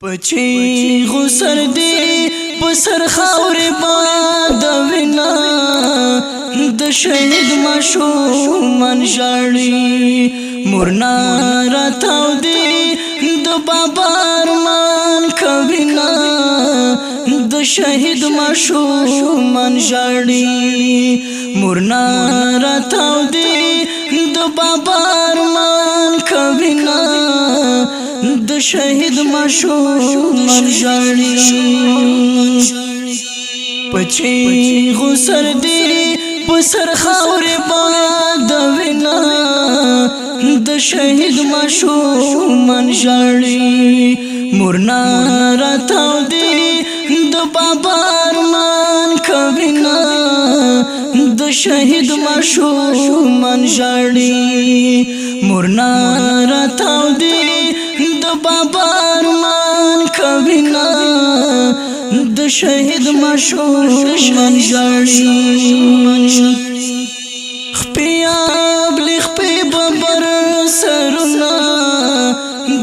پچی غسر دی پسر خاور باد وینا د شهید ماشومان ژاړي مرنا راتاو دی د بابا ارمان کوینا د شهید ماشومان ژاړي مرنا راتاو دی د بابا ارمان کوینا د شهید ماشومان ژاړي پچی غسر دی پسر خاور باد وینا د شهید ماشومان ژاړي مرنا راتاو دی د بابا ارمان کوینا د شهید ماشومان ژاړي مرنا راتاو دی د بابا ارمان کوینا د شهید ماشومان ژاړي خپیاب لخپی ببر سرنا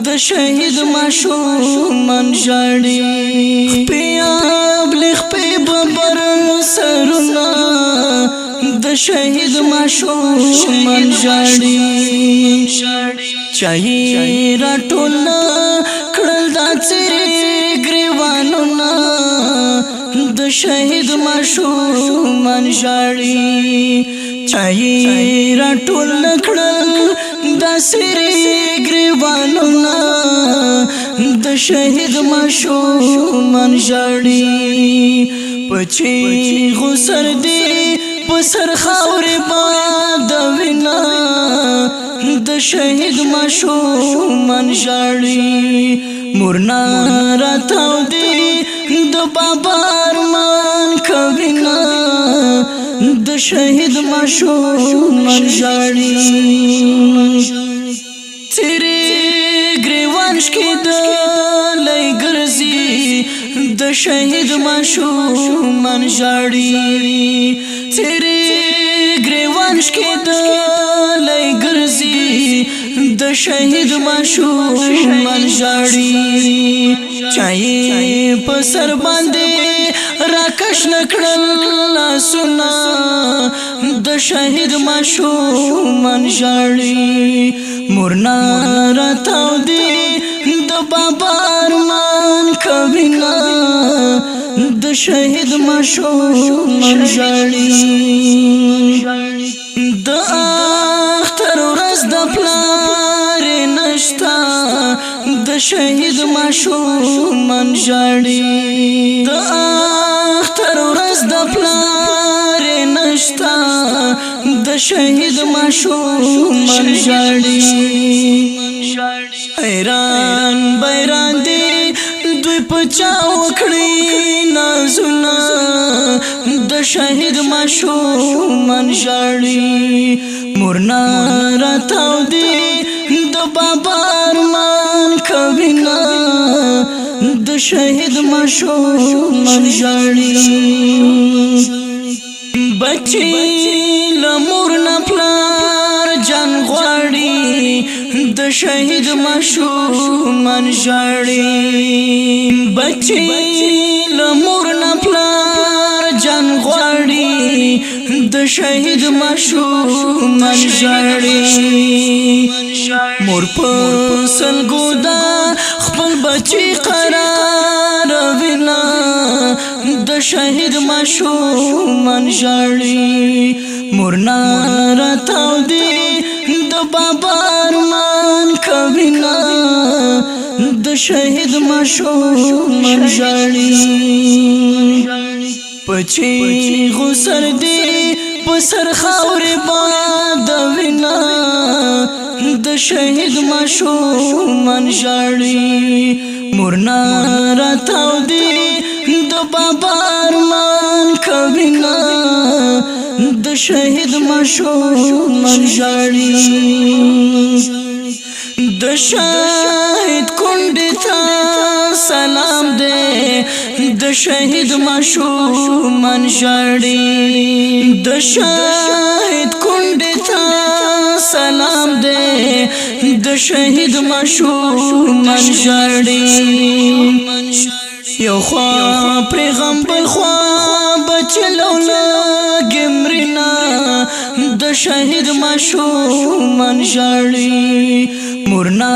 د شهید ماشومان ژاړي خپیاب لخپی ببر سرنا د شهید ماشومان ژاړي چای راټول کړل د څری ګریوانونه د شهید ماشومان ژاړي چای راټول کړل د څری ګریوانونه د شهید ماشومان ژاړي پچی غسر دی پسر خاور باد وینا د شهید ماشومان ژاړي مرنا راتاو دی د بابا ارمان کوینا د شهید ماشومان ژاړي تیرې ګریوان شکېدلی ګرځي د شهید ماشومان ژاړي تیرې ګریوان شکېدلی ګرځي د شهید ماشومان ژاړي چای په سر باندې راکش نکړل لاسونه د شهید ماشومان ژاړي مرنا راتاو دی د بابا ارمان کوینا د شهید ماشومان ژاړي د اختر ورځ د پلار نشتا د شهید ماشومان ژاړي د اختر ورځ د پلار نشتا د شهید ماشومان ژاړي حیران بیران دی دوی پچا وکړي نازونه د شهید ماشومان ژاړي مرنا راتاو دی د بابا ارمان کوینا د شهید ماشومان ژاړي بچی لمور نه پلار جان غواړي د شهید ماشومان ژاړي بچی لمور نه پلار جان غواړي د شهید ماشومان ژاړي مور په سلګو دا خپل بچی قرار وینا د شهید ماشومان ژاړي مرنا راتاو دی د بابا ارمان کوینا د شهید ماشومان ژاړي پچی غسر دی پسر خاور باد وینا د شهید ماشومان ژاړي مرنا راتاو دی د بابا ارمان کوینا د شهید ماشومان ژاړي د شهید کونډې ته سلام دی د شهید ماشومان ژاړي د شهید کونډې ته سلام دی د شهید ماشومان ژاړي یو خوا پیغمبر خوا بچلو لګمرنا د شهید ماشومان ژاړي مرنا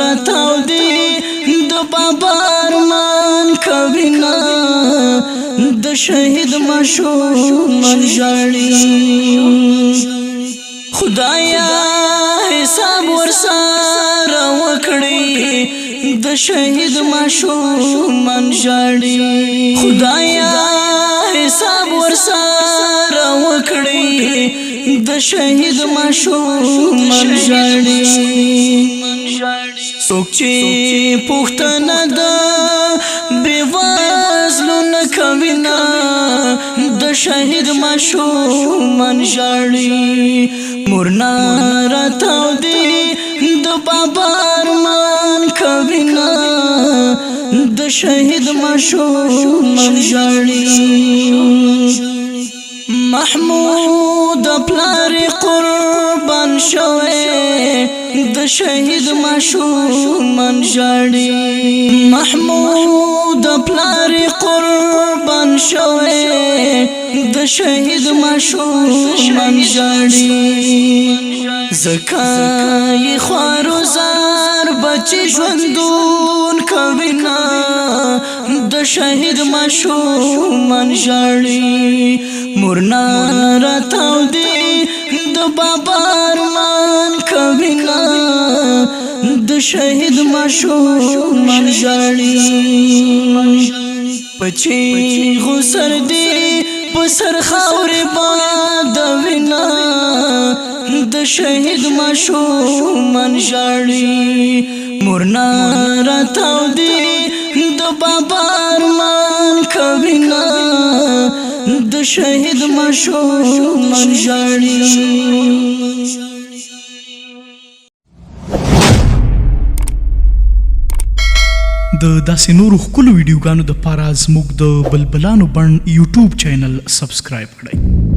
راتاو دی د بابا ارمان کوینا د شهید ماشومان ژاړي خدایا حساب ورسره وکړي د شهید ماشومان ژاړي خدایا حساب ورسره وکړي د شهید ماشومان ژاړي څوک چې پوښتنه ده بېوزلو نه کوي نه د شهید ماشومان ژاړي مرنا راتاو دی د بابا ارمان کوي نه د شهید ماشومان ژاړي محمود پلار قربان شوی د شهید ماشومان ژاړي محمود پلار قربان شوی د شهید ماشومان ژاړي زکای خوارو زار بچی ژوندون کوي نه د شهید ماشومان ژاړي مرنا راتاو دی د بابا ارمان کوي نه د شهید ماشومان ژاړي پچی غسر دی پسر خاورې باد وینا د شهید ماشومان ژاړي مرنا راتاو دی د بابا ارمان کوي نه د شهید ماشومان ژاړي د داسې نورو ښکلو ویډیوګانو دپاره زموږ د بلبلانو بڼ یوټیوب چینل سبسکرایب کړئ